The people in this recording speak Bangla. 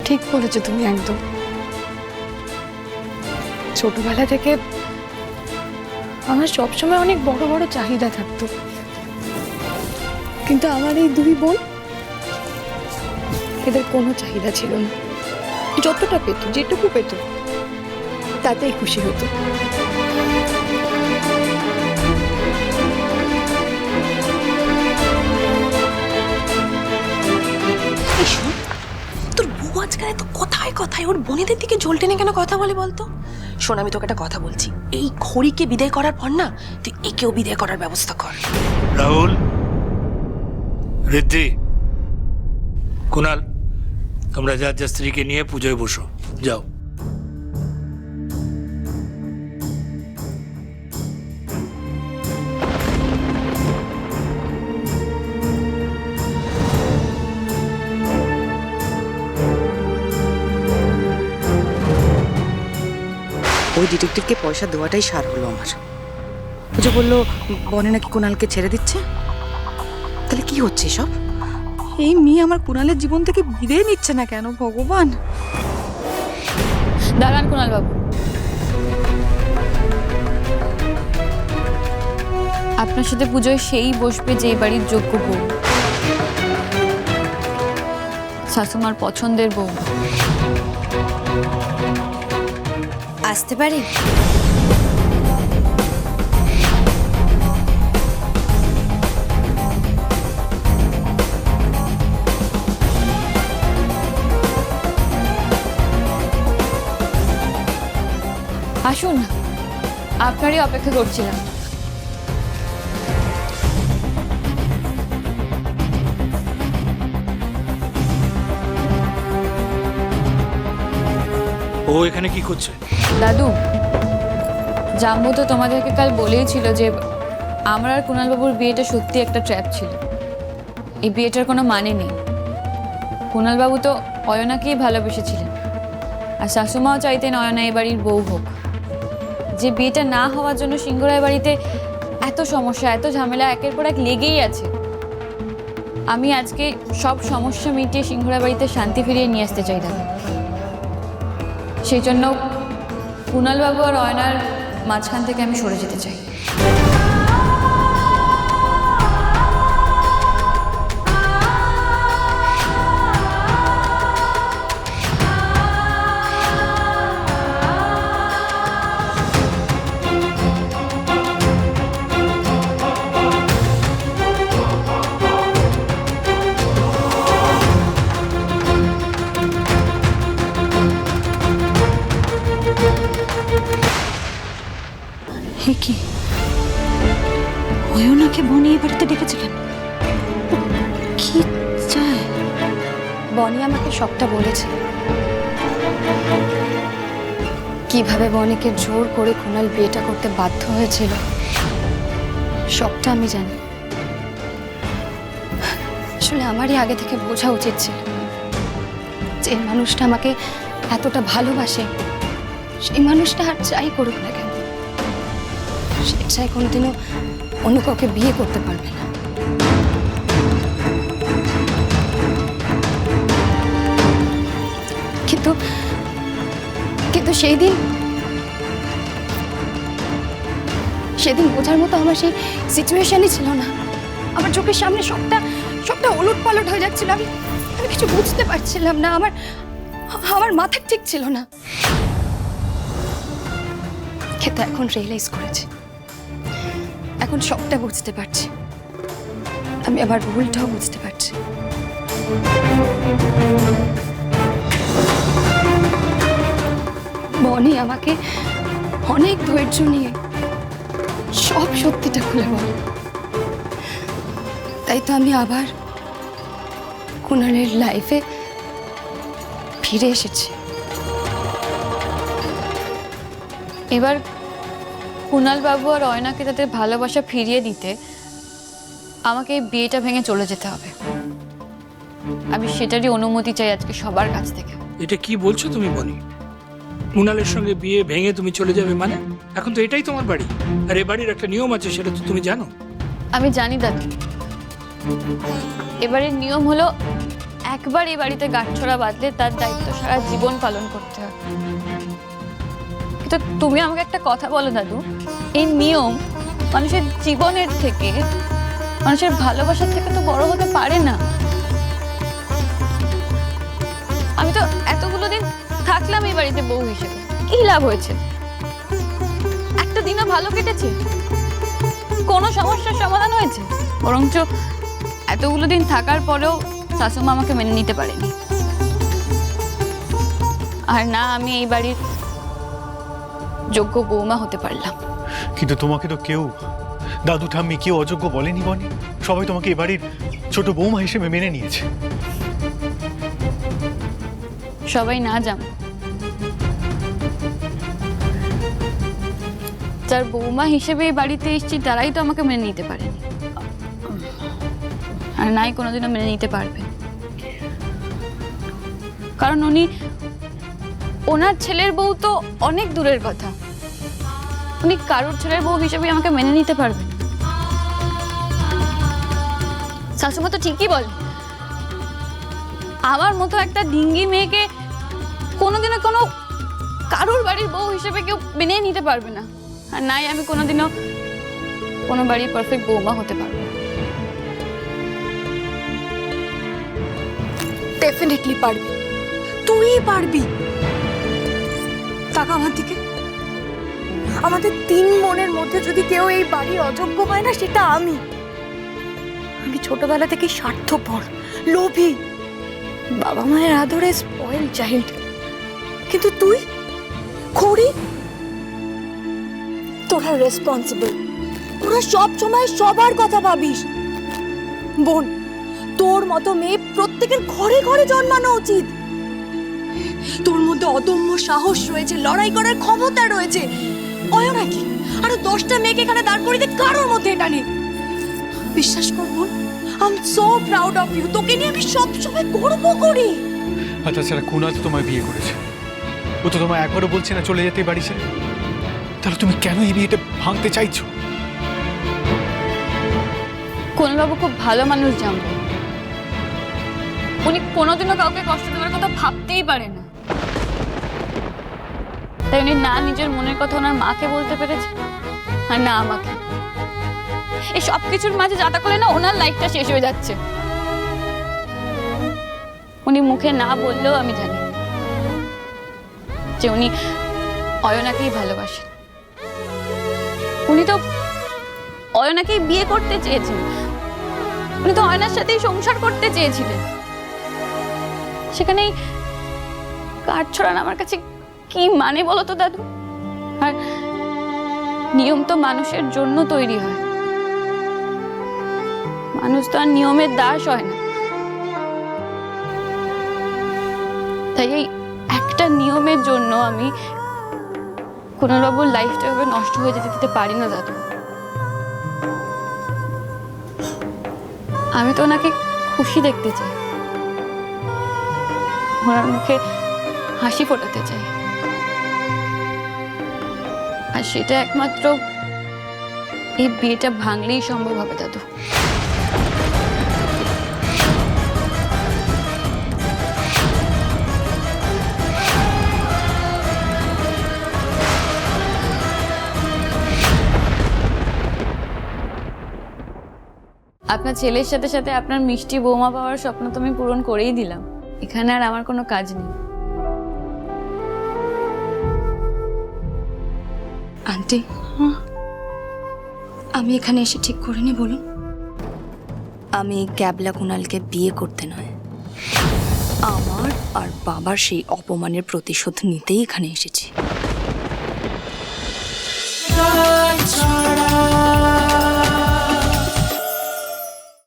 ঠিক বলেছো তুমি একদম। ছোটবেলা থেকে আমার সবসময় অনেক বড় বড় চাহিদা থাকতো, কিন্তু আমার এই দুই বোন, এদের কোনো চাহিদা ছিল না। যতটা পেত, যেটুকু পেত, তাতেই খুশি হতো। তোর বউ আজকাল এত কথায় কথায় ওর বোনেদের দিকে জল টেনে কেন কথা বলে বলতো? শোন, আমি তোকে একটা কথা বলছি, এই ঘড়িকে বিদায় করার পর না তুই একেও বিদায় করার ব্যবস্থা কর। রাহুল, ঋদ্ধি, কুনাল, তোমরা যার যার স্ত্রীকে নিয়ে পুজোয় বসো, যাও। ওই ডিটেকটিভকে পয়সা দেওয়াটাই সার হলো আমার। ও যে বললো বনে নাকি কুণালকে ছেড়ে দিচ্ছে, তাহলে কি হচ্ছে সব? এই মেয়ে আমার কুণালের জীবন থেকে বিদায় নিচ্ছে না কেন ভগবান? দাঁড়ান কুণাল বাবু, আপনার সাথে পুজোয় সেই বসবে যে বাড়ির যোগ্য বউ, শাশুমার পছন্দের বউ। আসতে পারি? আসুন, আপনারই অপেক্ষা করছিলাম। ও এখানে কি করছে? দাদু, জাম্বু তো তোমাদেরকে কাল বলেই ছিল যে আমার আর কুণালবাবুর বিয়েটা সত্যি একটা ট্র্যাপ ছিল। এই বিয়েটার কোনো মানে নেই। কুণালবাবু তো অয়নাকেই ভালোবেসেছিলেন, আর শাশুমাও চাইতেন অয়না এই বাড়ির বউ হোক। যে বিয়েটা না হওয়ার জন্য সিংহরায় বাড়িতে এত সমস্যা, এত ঝামেলা একের পর এক লেগেই আছে। আমি আজকে সব সমস্যা মিটিয়ে সিংহরায় বাড়িতে শান্তি ফিরিয়ে নিয়ে আসতে চাই দাদু। সেই জন্য কুণালবাবু আর অয়নার মাঝখান থেকে আমি সরে যেতে চাই। কি অয়নাকে বনি এই বাড়িতে ডেকেছিলেন? কি চায়? বনি আমাকে সবটা বলেছে, কিভাবে বনিকে জোর করে কুণাল বিয়েটা করতে বাধ্য হয়েছিল, সবটা আমি জানি। আসলে আমারই আগে থেকে বোঝা উচিত ছিল যে মানুষটা আমাকে এতটা ভালোবাসে, সেই মানুষটা আর যাই করুক না কেন, সে চাই কোনোদিনও অন্য কাউকে বিয়ে করতে পারবে না। কিন্তু কিন্তু সেদিন বোঝার মতো আমার সেই সিচুয়েশনই ছিল না। আমার চোখের সামনে সবটা ওলট পালট হয়ে যাচ্ছিল। আমি কিছু বুঝতে পারছিলাম না। আমার মাথা ঠিক ছিল না। কিন্তু এখন রিয়েলাইজ করেছি, এখন সবটা বুঝতে পারছি। আমি আমার ভুলটাও বুঝতে পারছি। বনি আমাকে অনেক ধৈর্য নিয়ে সব সত্যিটা খুলে বলে, তাই তো আমি আবার কুণালের লাইফে ফিরে এসেছি। এবার কুণালবাবু আর অয়নাকে তাদের ভালোবাসা ফিরিয়ে দিতে আমাকে এই বিয়েটা ভেঙে চলে যেতে হবে। আমি সেটারই অনুমতি চাই আজকে সবার কাছ থেকে। এটা কি বলছো তুমি বনি? কুণালের সঙ্গে বিয়ে ভেঙে তুমি চলে যাবে মানে? এখন তো এটাই তোমার বাড়ি, আর এ বাড়ির একটা নিয়ম আছে, সেটা তো তুমি জানো। আমি জানি দাদু, এবারের নিয়ম হলো একবার এই বাড়িতে গাঁটছড়া বাঁধলে তার দায়িত্ব সারা জীবন পালন করতে হবে। কিন্তু তুমি আমাকে একটা কথা বলো দাদু, এই নিয়ম মানুষের জীবনের থেকে, মানুষের ভালোবাসার থেকে তো বড় হতে পারে না। আমি তো এতগুলো দিন থাকলাম এই বাড়িতে বউ হিসেবে, কি লাভ হয়েছে? একটা দিনও ভালো কেটেছে? কোনো সমস্যার সমাধান হয়েছে? বরঞ্চ এতগুলো দিন থাকার পরেও শাশুমা আমাকে মেনে নিতে পারেনি। আর না আমি এই বাড়ির যোগ্য বৌমা হতে পারলাম। কিন্তু তোমাকে তো কেউ, দাদু ঠাম্মি কেউ অযোগ্য বলেনি বনি। সবাই তোমাকে এ বাড়ির ছোট বৌমা হিসেবে মেনে নিয়েছে। সবাই না যান, যার বৌমা হিসেবে এই বাড়িতে এসেছি তারাই তো আমাকে মেনে নিতে পারেনি, আর নাই কোনোদিনও মেনে নিতে পারবে। কারণ ওনার ছেলের বউ তো অনেক দূরের কথা, উনি কারোর ছেলের বউ হিসেবে আমাকে মেনে নিতে পারবেন। শাশুমা তো ঠিকই বলে, আমার মতো একটা ডিঙ্গি মেয়েকে কোনোদিনও কারোর বাড়ির বউ হিসেবে কেউ মেনে নিতে পারবে না। আর নাই আমি কোনোদিনও কোনো বাড়ির পারফেক্ট বৌমা হতে পারবো। ডেফিনেটলি পারবি, তুই পারবি। টাকা আমার দিকে। আমাদের 3 বোনের মধ্যে যদি কেউ এই বাড়ির অযোগ্য হয় না, সেটা আমি। আমি ছোটবেলা থেকে স্বার্থপর, লোভী, বাবা মায়ের আদরে স্পয়েল চাইল্ড। কিন্তু তুই খড়ি, তোরা রেসপন্সিবল, তোরা সব সময় সবার কথা ভাবিস। বোন, তোর মতো মেয়ে প্রত্যেকের ঘরে ঘরে জন্মানো উচিত। তোর মধ্যে অদম্য সাহস রয়েছে, লড়াই করার ক্ষমতা রয়েছে। নাকি আরো 10টা মেয়েকে এখানে দাঁড় করিয়ে কারোর মধ্যে এটা নেই। বিশ্বাস কর বোন, I am so proud of you. তোকে নিয়ে আমি সবসময় গর্ব করি। আর তাছাড়া কুনাল তো তোমায় বিয়ে করেছে, ও তো তোমায় একবারও বলছে না চলে যেতে বাড়ি ছেড়ে। তাহলে তুমি কেন এই বিয়েটা ভাঙতে চাইছো? কুনালবাবু খুব ভালো মানুষ জানবো, উনি কোনোদিনও কাউকে কষ্ট দেওয়ার কথা ভাবতেই পারে না। তাই উনি না নিজের মনের কথা ওনার মাকে বলতে পেরেছে, আর না আমাকে। এই সব কিছুর মাঝে যাতা করে না ওনার লাইফটা শেষ হয়ে যাচ্ছে। উনি মুখে না বললেও আমি জানি যে উনি অয়নাকেই ভালোবাসেন। উনি তো অয়নাকেই বিয়ে করতে চেয়েছেন, উনি তো অয়নার সাথেই সংসার করতে চেয়েছিলেন। সেখানেই কাঠ ছড়ান আমার কাছে কি মানে বলো তো দাদু? আর নিয়ম তো মানুষের জন্য তৈরি হয়, মানুষ তো আর নিয়মের দাস হয় না। তাই এই একটা নিয়মের জন্য আমি কুনালবাবুর লাইফটা এভাবে নষ্ট হয়ে যেতে দিতে পারি না দাদু। আমি তো ওনাকে খুশি দেখতে চাই, ওনার মুখে হাসি ফোটাতে চাই, আর সেটা একমাত্র এই বিয়েটা ভাঙলেই সম্ভব হবে দাদু। আপনার ছেলের সাথে সাথে আপনার মিষ্টি বৌমা পাওয়ার স্বপ্ন তো আমি পূরণ করেই দিলাম। এখানে আর আমার কোনো কাজ নেই। আন্টি, আমি এখানে এসে ঠিক করিনি বলুন। আমি ক্যাবলা কুনালকে বিয়ে করতে নয়, আমার আর বাবার সেই অপমানের প্রতিশোধ নিতেই এখানে এসেছি।